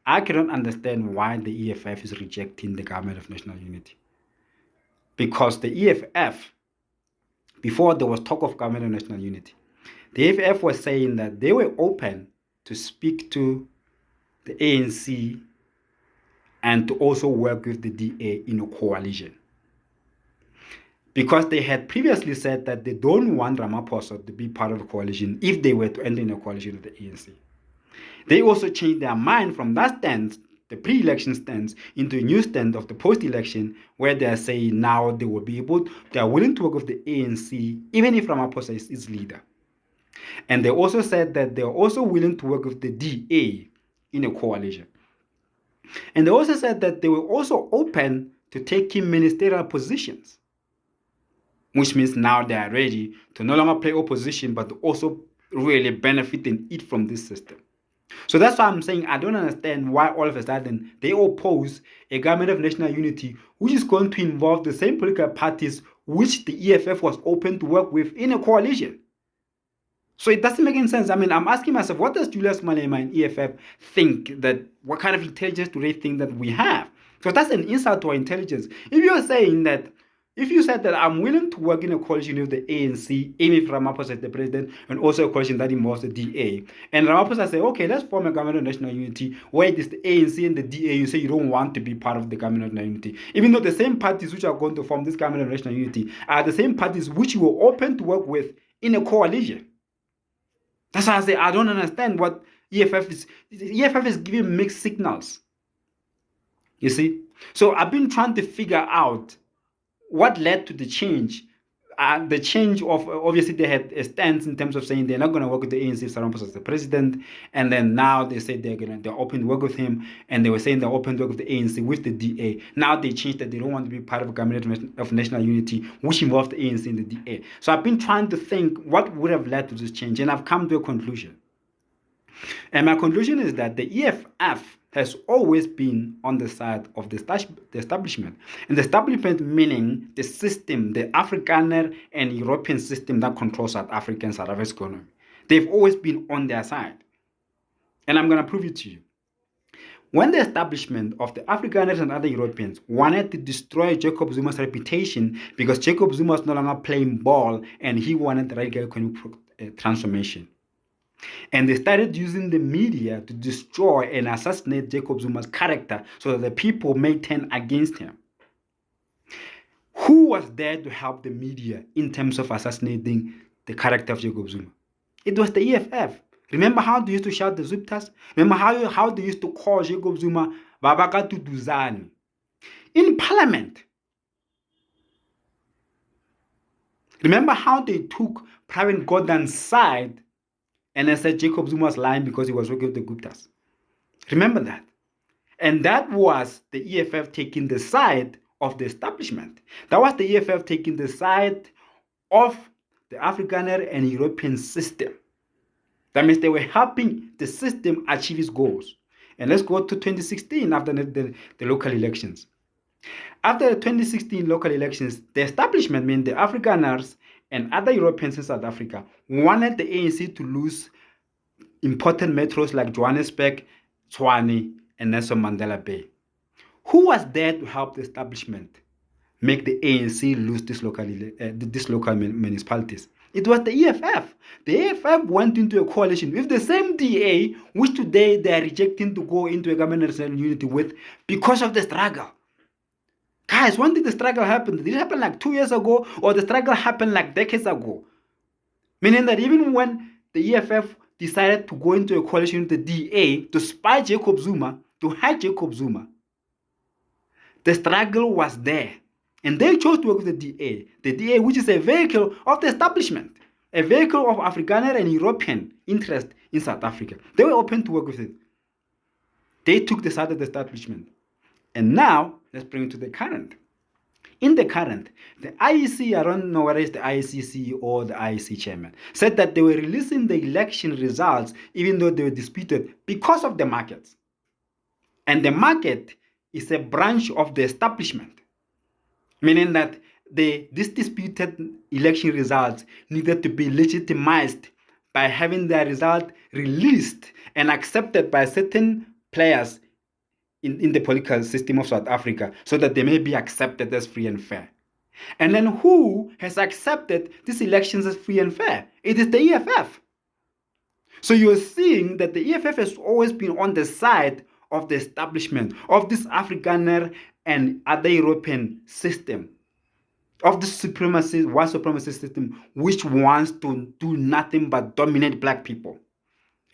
I cannot understand why the EFF is rejecting the government of national unity. Because the EFF, before there was talk of government of national unity, the EFF was saying that they were open to speak to the ANC and to also work with the DA in a coalition. Because they had previously said that they don't want Ramaphosa to be part of the coalition if they were to enter in a coalition with the ANC. They also changed their mind from that stance, the pre-election stance, into a new stance of the post-election, where they are saying now they will be able, they are willing to work with the ANC even if Ramaphosa is its leader. And they also said that they are also willing to work with the DA in a coalition. And they also said that they were also open to taking ministerial positions, which means now they are ready to no longer play opposition, but also really benefit and eat from this system. So that's why I'm saying I don't understand why all of a sudden they oppose a government of national unity, which is going to involve the same political parties which the EFF was open to work with in a coalition. So it doesn't make any sense. I mean, I'm asking myself, what does Julius Malema and EFF think that, what kind of intelligence do they think that we have? So that's an insult to our intelligence. If you're saying that, if you said that I'm willing to work in a coalition with the ANC, even if Ramaphosa is the president, and also a coalition that involves the DA, and Ramaphosa say, okay, let's form a government of national unity, where it is the ANC and the DA, you say you don't want to be part of the government of national unity, even though the same parties which are going to form this government of national unity are the same parties which you were open to work with in a coalition. That's why I say I don't understand what EFF is. EFF is giving mixed signals. You see? So I've been trying to figure out what led to the change. The change of, obviously they had a stance in terms of saying they're not going to work with the ANC if Ramaphosa is the president, and then now they say they're open to work with him, and they were saying they're open to work with the ANC with the DA. Now they changed that they don't want to be part of a government of national unity, which involves the ANC and the DA. So I've been trying to think what would have led to this change, and I've come to a conclusion. And my conclusion is that the EFF has always been on the side of the establishment. And the establishment meaning the system, the Afrikaner and European system that controls South Africa and South Africa's economy. They've always been on their side. And I'm going to prove it to you. When the establishment of the Afrikaners and other Europeans wanted to destroy Jacob Zuma's reputation because Jacob Zuma was no longer playing ball and he wanted radical economic transformation, and they started using the media to destroy and assassinate Jacob Zuma's character so that the people may turn against him. Who was there to help the media in terms of assassinating the character of Jacob Zuma? It was the EFF. Remember how they used to shout the Zuptas? Remember how they used to call Jacob Zuma Babaka Tutuzani in Parliament? Remember how they took Pravin Gordhan's side and I said Jacob Zuma was lying because he was working with the Guptas. Remember that? And that was the EFF taking the side of the establishment. That was the EFF taking the side of the Afrikaner and European system. That means they were helping the system achieve its goals. And let's go to 2016 after the local elections. After the 2016 local elections, the establishment, meaning the Afrikaners and other Europeans in South Africa, wanted the ANC to lose important metros like Johannesburg, Tshwane, and Nelson Mandela Bay. Who was there to help the establishment make the ANC lose these local municipalities? It was the EFF. The EFF went into a coalition with the same DA, which today they are rejecting to go into a government of national unity with because of the struggle. Guys, when did the struggle happen? Did it happen like 2 years ago, or the struggle happened like decades ago? Meaning that even when the EFF decided to go into a coalition with the DA to spy Jacob Zuma, to hide Jacob Zuma, the struggle was there. And they chose to work with the DA, which is a vehicle of the establishment, a vehicle of Afrikaner and European interest in South Africa. They were open to work with it. They took the side of the establishment. And now, let's bring it to the current. In the current, the IEC, I don't know whether it's the IEC CEO or the IEC chairman, said that they were releasing the election results even though they were disputed because of the markets. And the market is a branch of the establishment, meaning that these disputed election results needed to be legitimized by having their result released and accepted by certain players in the political system of South Africa so that they may be accepted as free and fair. And then who has accepted these elections as free and fair? It is the EFF. So you're seeing that the EFF has always been on the side of the establishment of this Afrikaner and other European system, of this white supremacy system, which wants to do nothing but dominate black people.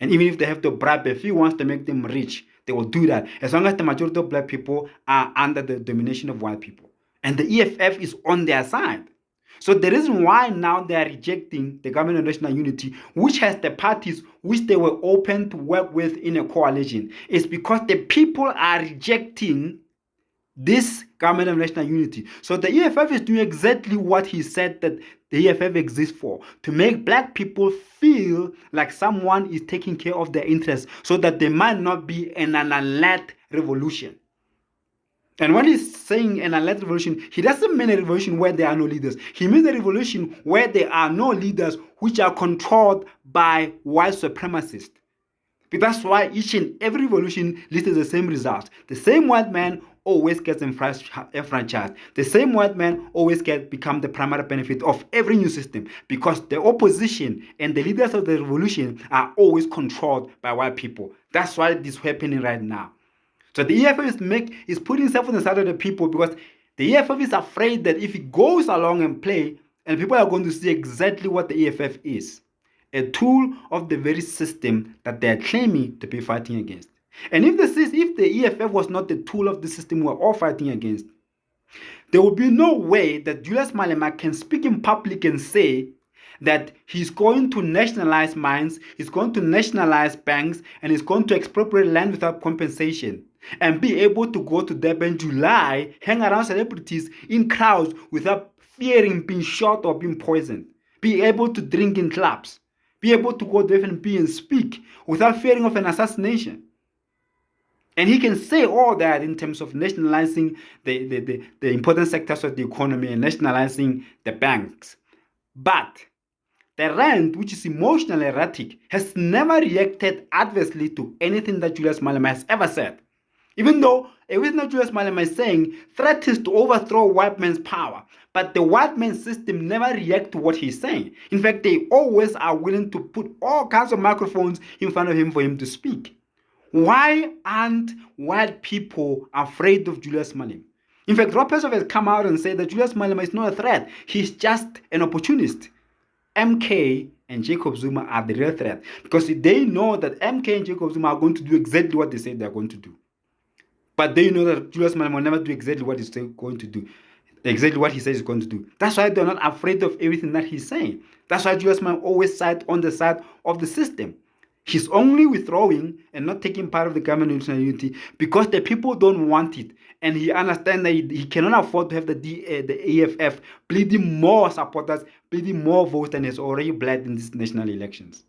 And even if they have to bribe a few wants to make them rich, they will do that, as long as the majority of black people are under the domination of white people. And the EFF is on their side. So the reason why now they are rejecting the government of national unity, which has the parties which they were open to work with in a coalition, is because the people are rejecting this government of national unity. So the EFF is doing exactly what he said that the EFF exists for, to make black people feel like someone is taking care of their interests so that there might not be an alert revolution. And when he's saying an alert revolution, he doesn't mean a revolution where there are no leaders. He means a revolution where there are no leaders which are controlled by white supremacists. But that's why each and every revolution leads to the same result. The same white man always gets enfranchised. The same white man always become the primary benefit of every new system, because the opposition and the leaders of the revolution are always controlled by white people. That's why this is happening right now. So the EFF is putting itself on the side of the people, because the EFF is afraid that if it goes along and play, and people are going to see exactly what the EFF is, a tool of the very system that they are claiming to be fighting against. And if the EFF was not the tool of the system we're all fighting against, there would be no way that Julius Malema can speak in public and say that he's going to nationalize mines, he's going to nationalize banks, and he's going to expropriate land without compensation, and be able to go to Durban July, hang around celebrities in crowds without fearing being shot or being poisoned, be able to drink in clubs, be able to go to FNB and speak without fearing of an assassination. And he can say all that in terms of nationalizing the important sectors of the economy and nationalizing the banks. But the rand, which is emotionally erratic, has never reacted adversely to anything that Julius Malema has ever said. Even though everything that Julius Malema is saying threatens to overthrow white man's power, but the white man's system never reacts to what he's saying. In fact, they always are willing to put all kinds of microphones in front of him for him to speak. Why aren't white people afraid of Julius Malema? In fact, Rob Pesov has come out and said that Julius Malema is not a threat. He's just an opportunist. MK and Jacob Zuma are the real threat, because they know that MK and Jacob Zuma are going to do exactly what they say they're going to do. But they know that Julius Malema will never do exactly what he's going to do, exactly what he says he's going to do. That's why they're not afraid of everything that he's saying. That's why Julius Malema always sides on the side of the system. He's only withdrawing and not taking part of the government of national unity because the people don't want it. And he understands that he cannot afford to have the EFF bleeding more supporters, bleeding more votes than has already bled in these national elections.